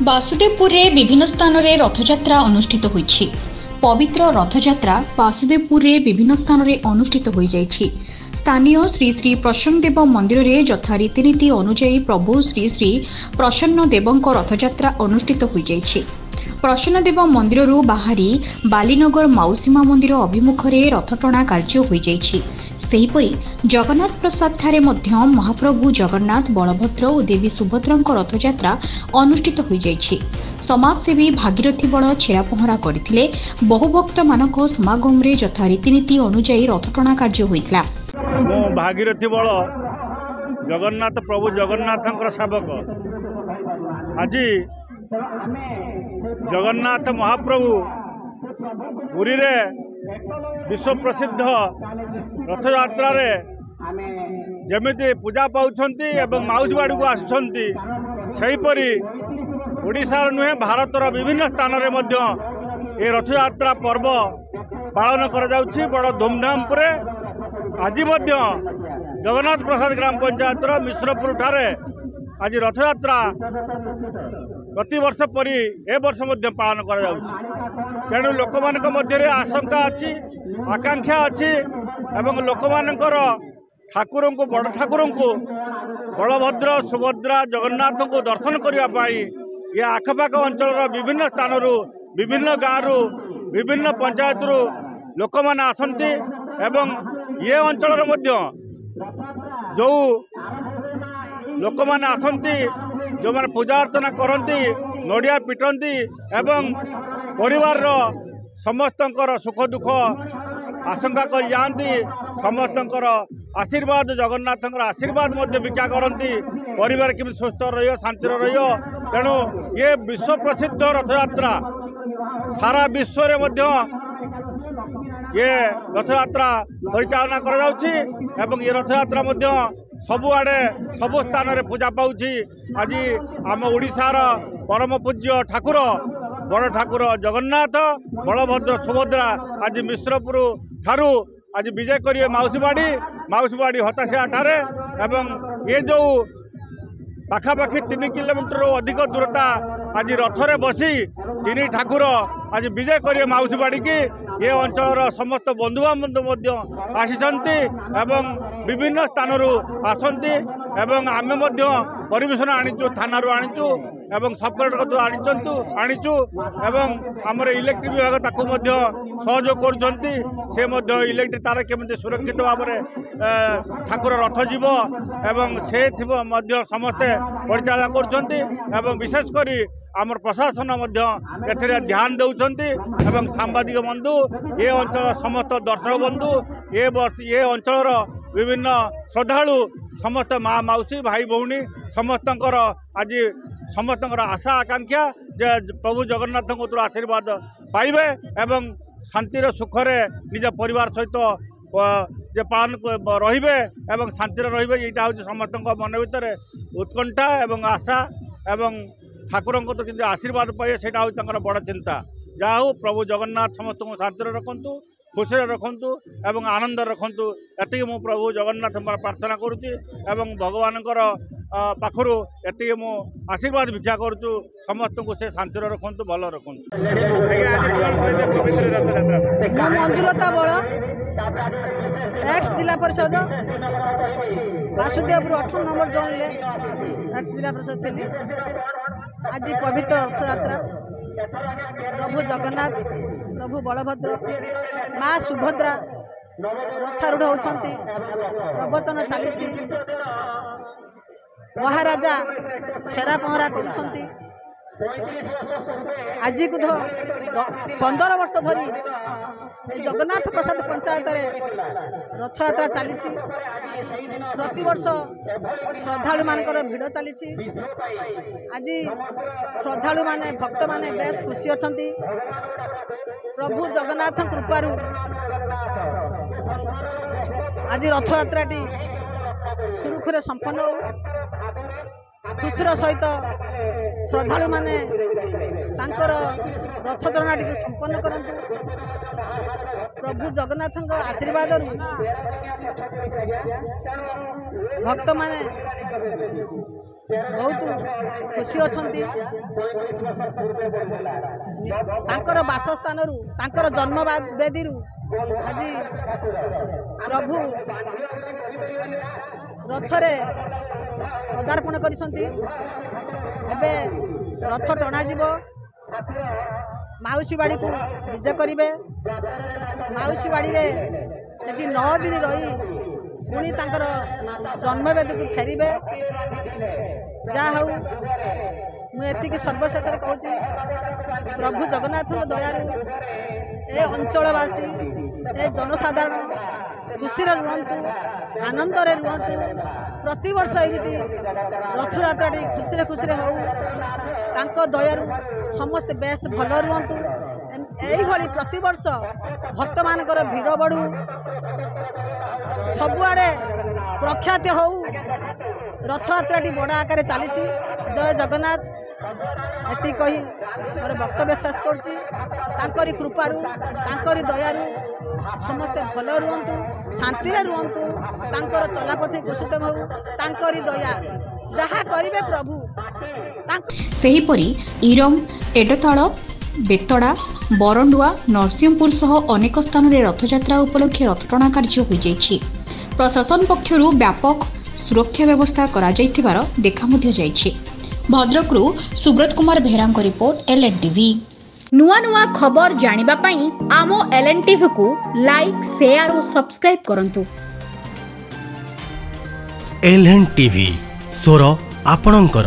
बासुदेवपुर रे विभिन्न स्थान रे रथयात्रा अनुष्ठित होईछि। पवित्र रथयात्रा बासुदेवपुर रे विभिन्न स्थान रे अनुष्ठित होई जाईछि। स्थानीय श्री श्री प्रसन्न देव मंदिर रे यथा रीतिनीति अनुଯାयी प्रभु श्री श्री प्रसन्न देवଙ୍କ रथयात्रा अनुष्ठित होई जाईछि। प्रसन्न देव मंदिर बाहरी बालीनगर माउसीमा मंदिर अभिमुखरे रथटଣା कार्य होई जाईछि। सेहीपरि जगन्नाथ प्रसाद ठारे मध्य महाप्रभु जगन्नाथ बलभद्र और देवी सुभद्राଙ୍କ रथयात्रा अनुष्ठित होई जाईछि। समाजसेवी भागीरथी बल छेरा पहरा करथिले। बहु भक्त मानक समागम रे यथा रीतिनीति अनुଯାयी रथटଣା कार्य होइतला। मो भागीरथी बल जगन्नाथ प्रभु जगन्नाथଙ୍କ सेवक आज जगन्नाथ महाप्रभु पुरी रे विश्व प्रसिद्ध रथयात्रा रे जमिति पूजा पाउछंती एवं माउसबाड़ी को आसुछंती सेहीपरि ओडिशार नुहे भारतर विभिन्न स्थान रे मध्य ए रथयात्रा पर्व पालन करा जाउछि बड़ धूमधाम पुरे। आज मध्य जगन्नाथ प्रसाद ग्राम पंचायत मिश्रपुर ठारे आज रथयात्रा प्रति वर्ष परी ए वर्ष मध्य पालन करा जाउछि। तेणु लोक मानक मध्य आशंका अच्छी आकांक्षा अच्छी एवं लोक मानकर ठाकुर को बड़ ठाकुर को बलभद्र सुभद्रा जगन्नाथ को दर्शन करने ये आखपाख अंचल विभिन्न स्थान विभिन्न गाँव विभिन्न पंचायत लोक मैंने आसती एवं ये अंचल मध्य जो लोक मैंने आसती जो मैंने पूजा अर्चना करती नड़िया पिटती एवं परिवार समस्तंकर सुख दुख आशंका कर जाती समस्तंकर आशीर्वाद जगन्नाथ आशीर्वाद भिक्षा करती परिवार केमी सुस्थ रही शांति रही। तेणु ये विश्व प्रसिद्ध रथयात्रा सारा विश्व रे मध्य ये रथयात्रा परिचालना करा जाउछि एवं ये रथयात्रा मध्य सबुआड़े सबु स्थान रे पूजा पाउछि। आज आम ओडिशार परम पूज्य ठाकुर बड़ ठाकुर जगन्नाथ बलभद्र सुभद्रा आज मिश्रपुर ठारू आज विजय करिए माउसबाड़ी हताशिया ठारे एवं ये जो पाखापाखि 3 किलोमीटर अधिक दूरता आज रथरे बसी 3 ठाकुर आज विजय करिए माउसबाड़ी की ये अंचल समस्त बंधुबांधव आसीचंती एवं विभिन्न स्थान आसंती एवं आमे मध्य परिवेशन आनीचु थाना आनीचु एवं सब कलेक्टर आनीचु एवं आमर इलेक्ट्रिक विभाग ताकू मध्य सहयोग करुछंती से मध्य इलेक्ट्रिक तार केमते सुरक्षित भाव में ठाकुर रथ जीव एवं से थिबो मध्य समस्ते परिचालना करुछंती एवं विशेष करी आमर प्रशासन मध्य एथिरे ध्यान देउछंती एवं सांबादिक बंधु ये अंचल समस्त दर्शक बंधु ये अंचल विभिन्न श्रद्धालु समस्त माँ मौसी भाई भौणी समस्तंकर आज समस्तंकर आशा आकांक्षा जे प्रभु जगन्नाथ को आशीर्वाद पाइबे एवं शांतिर सुखरे निज परिवार सहित जे पालन रहिबे एवं शांतिर रहिबे एटा होछि समस्त मन भीतर उत्कंठा एवं आशा एवं ठाकुर को तो किंतु आशीर्वाद पाइबे सेटा होछि तंकर बड़ चिंता। जा हो प्रभु जगन्नाथ समस्त को शांतिर रखंतु खुशी रखंतु एवं आनंद रखंतु एति मु प्रभु जगन्नाथ प्रार्थना करुच्ची एवं भगवानकर पाखरु एति मु आशीर्वाद भिक्षा करुचु समस्त को से शांति रखंतु भल रखंतु। मंजुलता बल एक्स जिला परिषद वासुदेवपुर 18 नंबर जोन ले एक्स जिला परिषद थी। आज पवित्र रथयात्रा प्रभु जगन्नाथ प्रभु बलभद्र माँ सुभद्रा रथारूढ़ होती प्रवचन चली महाराजा छेरा पहरा करुछंती। आज को 15 वर्ष धरी जगन्नाथ प्रसाद पंचायत रथयात्रा चली प्रति वर्ष श्रद्धालु मानकर भिड़ चली। आज श्रद्धालु माने भक्त माने बेस खुशी अछंती। प्रभु जगन्नाथ कृपारू आज रथयात्राटी सुरुखुरे संपन्न हो खुशीर सहित श्रद्धालु माने तांकर रथटणाटी संपन्न करंतु। प्रभु जगन्नाथ आशीर्वाद भक्त माने बहुत खुशी अछंती तांकर बासस्थान तांकर जन्मवेदी आज प्रभु रथरे पदार्पण करिसंती। एबे रथ टणा जीव माउसी बाड़ी को विजय करिवे। माउसी बाड़ी रे सेठी 9 दिन रही पुणी तांकर जन्मवेदी को फेरिबे। जा हऊ मुझे सर्वशेष कहूँ प्रभु जगन्नाथ दयारू ए अंचलवासी ए जनसाधारण खुशी रुहतु आनंद रुहतु। प्रति वर्ष एमती रथयात्रा खुशी खुशी हो दयारू समस्ते बेस भल रुहतु। यही प्रति वर्ष भक्त मानकर भीड़ बढ़ू सबुआड़े प्रख्यात हो रथयात्रा बड़ आकार चली। जय जगन्नाथ एति कही मोर वक्तव्य शेष करुँची। कृपारू दयारू समस्ते भल रुहतु शांति रुहतु तांकर चलापथी कुशुत हो दया जहाँ करिवे प्रभु। सेहीपरि इरम एडताल बेतड़ा बरंडुआ नरसिंहपुर सह अनेक स्थान में रथयात्रा उपलक्षे रथटଣା कार्य हो जाइछि। प्रशासन पक्षरु व्यापक सुरक्षा व्यवस्था करा जाइथिबार देखा मध्य जाइछि। भद्रकरू सुब्रत कुमार बेहरांक रिपोर्ट एलएनटीवी। नुआ नुआ खबर जानिबा पई आमो एलएनटीवी को लाइक शेयर और सब्सक्राइब करंतु। एलएनटीवी स्वर आपणंकर।